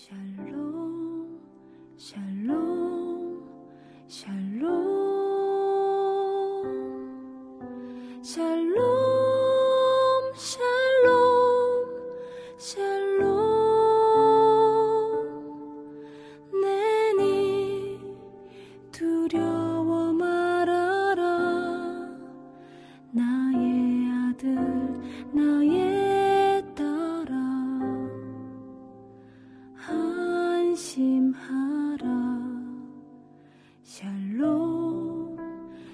샬롬 샬롬 샬롬 샬롬 샬롬 샬롬 내니 두려워 말아라 나의 아들 나의 딸아 안심하라 샬롬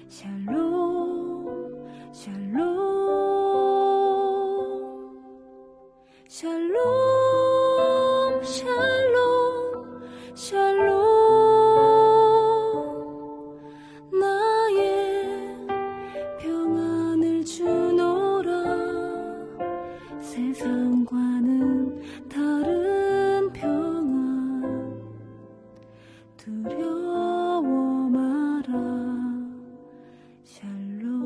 샬롬 샬롬 샬롬 샬롬 샬롬 나의 평안을 주노라 세상과는 다른 평안 두려워 마라 샬롬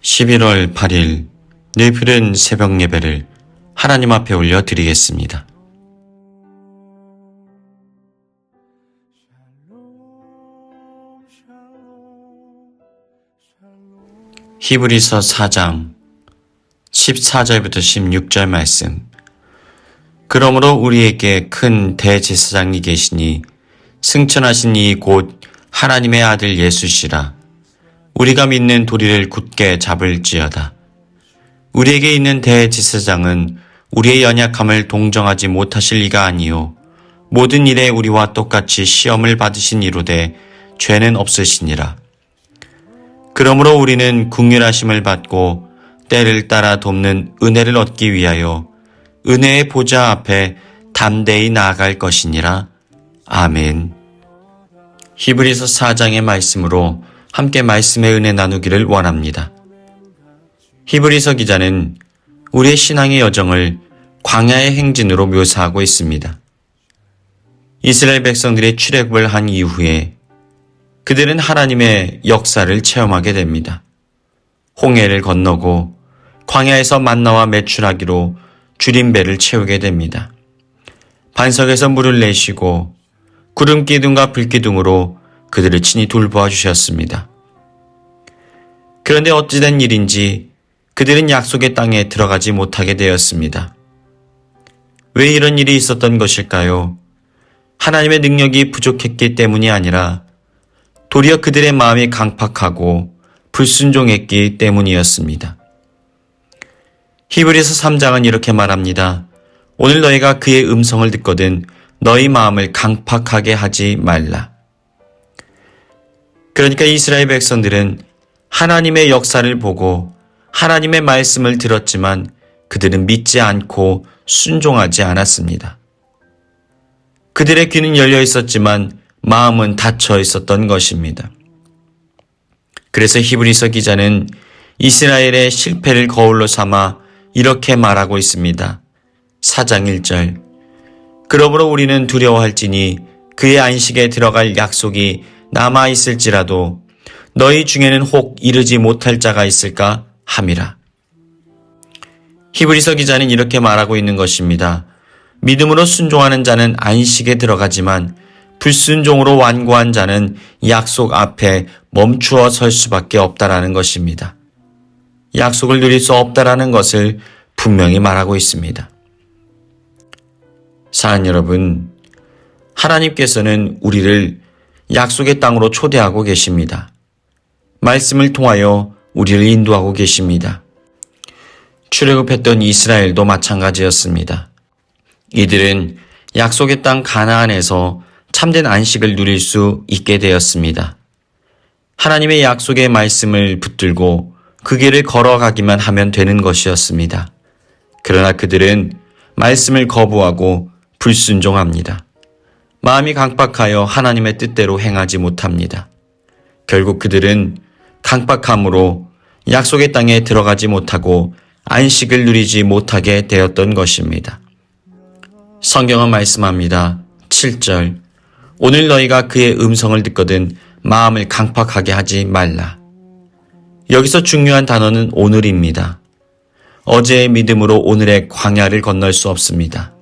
(11월 8일) 늘 푸른 새벽 예배를 하나님 앞에 올려드리겠습니다. 히브리서 4장 14절부터 16절 말씀. 그러므로 우리에게 큰 대제사장이 계시니 승천하신 이 곧 하나님의 아들 예수시라. 우리가 믿는 도리를 굳게 잡을지어다. 우리에게 있는 대제사장은 우리의 연약함을 동정하지 못하실 리가 아니요 모든 일에 우리와 똑같이 시험을 받으신 이로되 죄는 없으시니라. 그러므로 우리는 긍휼하심을 받고 때를 따라 돕는 은혜를 얻기 위하여 은혜의 보좌 앞에 담대히 나아갈 것이니라. 아멘. 히브리서 4장의 말씀으로 함께 말씀의 은혜 나누기를 원합니다. 히브리서 기자는 우리의 신앙의 여정을 광야의 행진으로 묘사하고 있습니다. 이스라엘 백성들이 출애굽을 한 이후에 그들은 하나님의 역사를 체험하게 됩니다. 홍해를 건너고 광야에서 만나와 메추라기로 줄인 배를 채우게 됩니다. 반석에서 물을 내쉬고 구름기둥과 불기둥으로 그들을 친히 돌보아 주셨습니다. 그런데 어찌된 일인지 그들은 약속의 땅에 들어가지 못하게 되었습니다. 왜 이런 일이 있었던 것일까요? 하나님의 능력이 부족했기 때문이 아니라 도리어 그들의 마음이 강팍하고 불순종했기 때문이었습니다. 히브리서 3장은 이렇게 말합니다. 오늘 너희가 그의 음성을 듣거든 너희 마음을 강팍하게 하지 말라. 그러니까 이스라엘 백성들은 하나님의 역사를 보고 하나님의 말씀을 들었지만 그들은 믿지 않고 순종하지 않았습니다. 그들의 귀는 열려 있었지만 마음은 닫혀 있었던 것입니다. 그래서 히브리서 기자는 이스라엘의 실패를 거울로 삼아 이렇게 말하고 있습니다. 4장 1절. 그러므로 우리는 두려워할지니 그의 안식에 들어갈 약속이 남아있을지라도 너희 중에는 혹 이르지 못할 자가 있을까 함이라. 히브리서 기자는 이렇게 말하고 있는 것입니다. 믿음으로 순종하는 자는 안식에 들어가지만 불순종으로 완고한 자는 약속 앞에 멈추어 설 수밖에 없다라는 것입니다. 약속을 누릴 수 없다라는 것을 분명히 말하고 있습니다. 사랑 여러분, 하나님께서는 우리를 약속의 땅으로 초대하고 계십니다. 말씀을 통하여 우리를 인도하고 계십니다. 출애굽했던 이스라엘도 마찬가지였습니다. 이들은 약속의 땅 가나안에서 참된 안식을 누릴 수 있게 되었습니다. 하나님의 약속의 말씀을 붙들고 그 길을 걸어가기만 하면 되는 것이었습니다. 그러나 그들은 말씀을 거부하고 불순종합니다. 마음이 강박하여 하나님의 뜻대로 행하지 못합니다. 결국 그들은 강박함으로 약속의 땅에 들어가지 못하고 안식을 누리지 못하게 되었던 것입니다. 성경은 말씀합니다. 7절 오늘 너희가 그의 음성을 듣거든 마음을 강팍하게 하지 말라. 여기서 중요한 단어는 오늘입니다. 어제의 믿음으로 오늘의 광야를 건널 수 없습니다.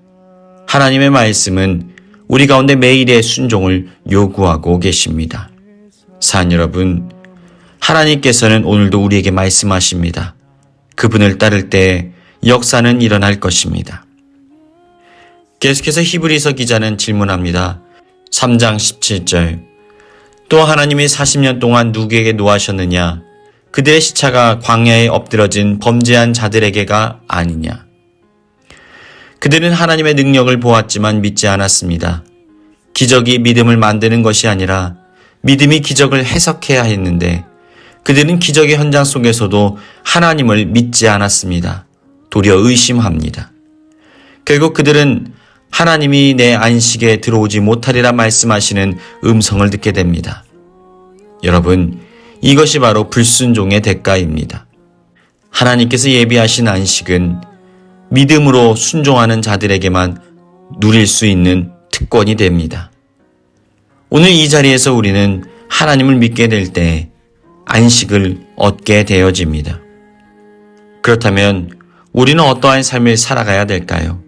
하나님의 말씀은 우리 가운데 매일의 순종을 요구하고 계십니다. 사랑 여러분, 하나님께서는 오늘도 우리에게 말씀하십니다. 그분을 따를 때 역사는 일어날 것입니다. 계속해서 히브리서 기자는 질문합니다. 3장 17절. 또 하나님이 40년 동안 누구에게 노하셨느냐? 그들의 시차가 광야에 엎드러진 범죄한 자들에게가 아니냐? 그들은 하나님의 능력을 보았지만 믿지 않았습니다. 기적이 믿음을 만드는 것이 아니라 믿음이 기적을 해석해야 했는데 그들은 기적의 현장 속에서도 하나님을 믿지 않았습니다. 도리어 의심합니다. 결국 그들은 하나님이 내 안식에 들어오지 못하리라 말씀하시는 음성을 듣게 됩니다. 여러분, 이것이 바로 불순종의 대가입니다. 하나님께서 예비하신 안식은 믿음으로 순종하는 자들에게만 누릴 수 있는 특권이 됩니다. 오늘 이 자리에서 우리는 하나님을 믿게 될 때 안식을 얻게 되어집니다. 그렇다면 우리는 어떠한 삶을 살아가야 될까요?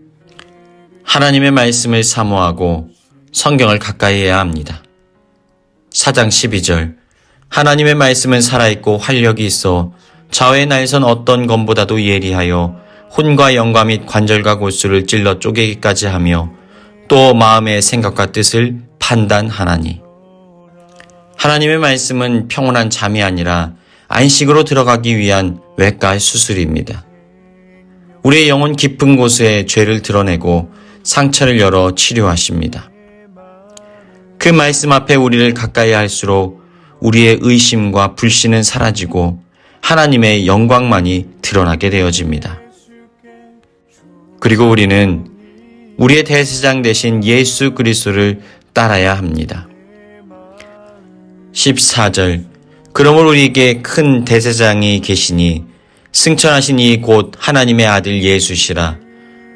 하나님의 말씀을 사모하고 성경을 가까이 해야 합니다. 4장 12절. 하나님의 말씀은 살아있고 활력이 있어 좌우의 날선 어떤 검보다도 예리하여 혼과 영과 및 관절과 골수를 찔러 쪼개기까지 하며 또 마음의 생각과 뜻을 판단하나니. 하나님의 말씀은 평온한 잠이 아니라 안식으로 들어가기 위한 외과 수술입니다. 우리의 영혼 깊은 곳에 죄를 드러내고 상처를 열어 치료하십니다. 그 말씀 앞에 우리를 가까이 할수록 우리의 의심과 불신은 사라지고 하나님의 영광만이 드러나게 되어집니다. 그리고 우리는 우리의 대제사장 되신 예수 그리스도를 따라야 합니다. 14절. 그러므로 우리에게 큰 대제사장이 계시니 승천하신 이 곧 하나님의 아들 예수시라.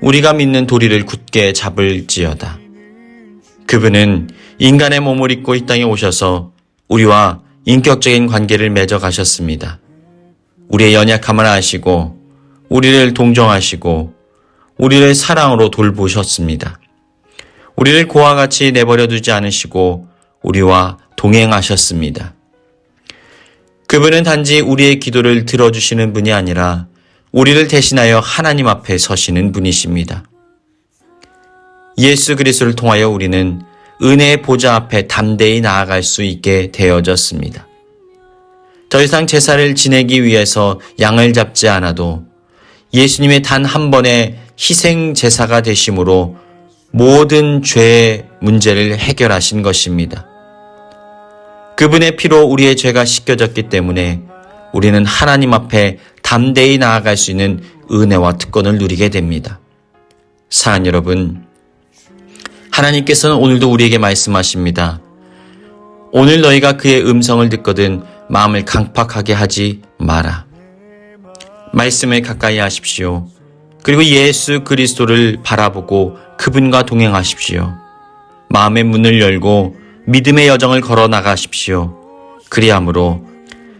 우리가 믿는 도리를 굳게 잡을지어다. 그분은 인간의 몸을 입고 이 땅에 오셔서 우리와 인격적인 관계를 맺어 가셨습니다. 우리의 연약함을 아시고 우리를 동정하시고 우리를 사랑으로 돌보셨습니다. 우리를 고와 같이 내버려 두지 않으시고 우리와 동행하셨습니다. 그분은 단지 우리의 기도를 들어주시는 분이 아니라 우리를 대신하여 하나님 앞에 서시는 분이십니다. 예수 그리스도를 통하여 우리는 은혜의 보좌 앞에 담대히 나아갈 수 있게 되어졌습니다. 더 이상 제사를 지내기 위해서 양을 잡지 않아도 예수님의 단 한 번의 희생 제사가 되심으로 모든 죄의 문제를 해결하신 것입니다. 그분의 피로 우리의 죄가 씻겨졌기 때문에 우리는 하나님 앞에 담대히 나아갈 수 있는 은혜와 특권을 누리게 됩니다. 사랑 여러분, 하나님께서는 오늘도 우리에게 말씀하십니다. 오늘 너희가 그의 음성을 듣거든 마음을 강팍하게 하지 마라. 말씀을 가까이 하십시오. 그리고 예수 그리스도를 바라보고 그분과 동행하십시오. 마음의 문을 열고 믿음의 여정을 걸어 나가십시오. 그리함으로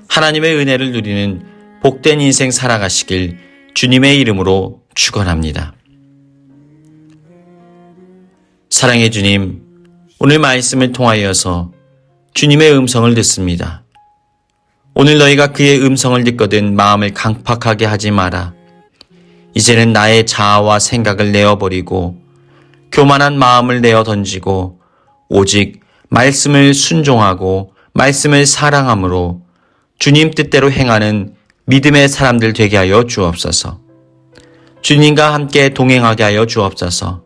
하나님의 은혜를 누리는 복된 인생 살아가시길 주님의 이름으로 축원합니다. 사랑의 주님, 오늘 말씀을 통하여서 주님의 음성을 듣습니다. 오늘 너희가 그의 음성을 듣거든 마음을 강팍하게 하지 마라. 이제는 나의 자아와 생각을 내어버리고 교만한 마음을 내어 던지고 오직 말씀을 순종하고 말씀을 사랑함으로 주님 뜻대로 행하는 믿음의 사람들 되게 하여 주옵소서. 주님과 함께 동행하게 하여 주옵소서.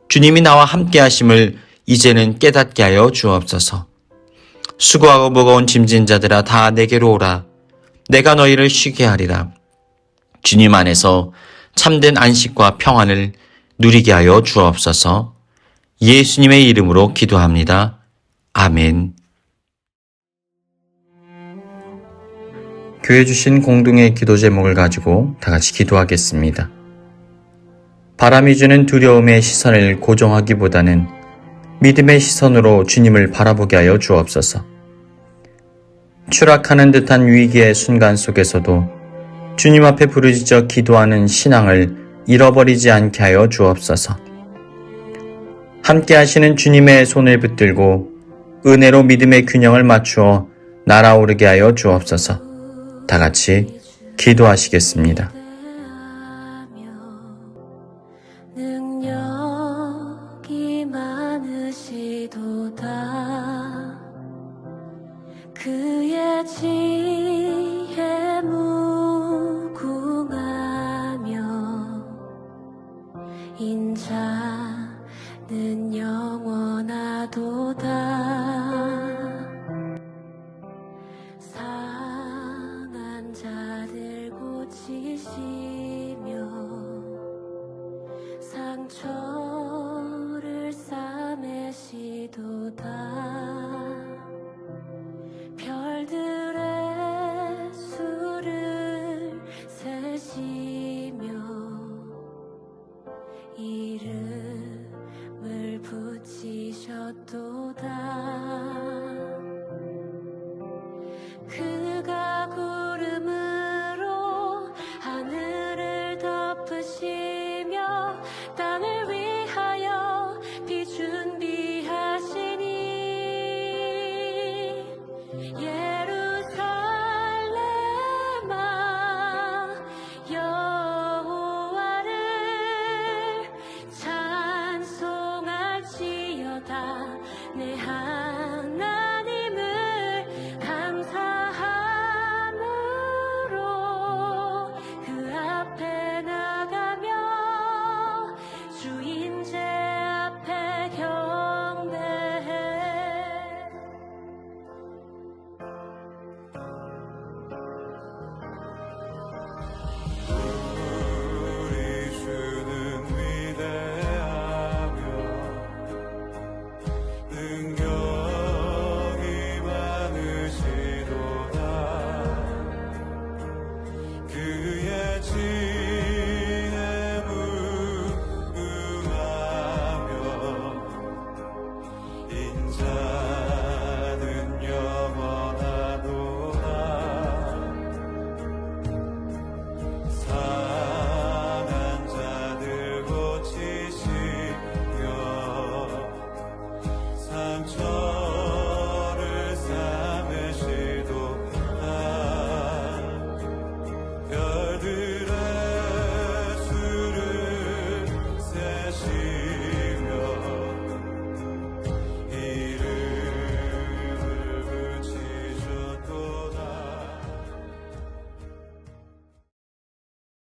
주님이 나와 함께 하심을 이제는 깨닫게 하여 주옵소서. 수고하고 무거운 짐진 자들아 다 내게로 오라. 내가 너희를 쉬게 하리라. 주님 안에서 참된 안식과 평안을 누리게 하여 주옵소서. 예수님의 이름으로 기도합니다. 아멘. 교회 주신 공동의 기도 제목을 가지고 다 같이 기도하겠습니다. 바람이 주는 두려움의 시선을 고정하기보다는 믿음의 시선으로 주님을 바라보게 하여 주옵소서. 추락하는 듯한 위기의 순간 속에서도 주님 앞에 부르짖어 기도하는 신앙을 잃어버리지 않게 하여 주옵소서. 함께 하시는 주님의 손을 붙들고 은혜로 믿음의 균형을 맞추어 날아오르게 하여 주옵소서. 다 같이 기도하시겠습니다. 능력이 많으시도다 그의 지혜 무궁하며 인자는 영원하도다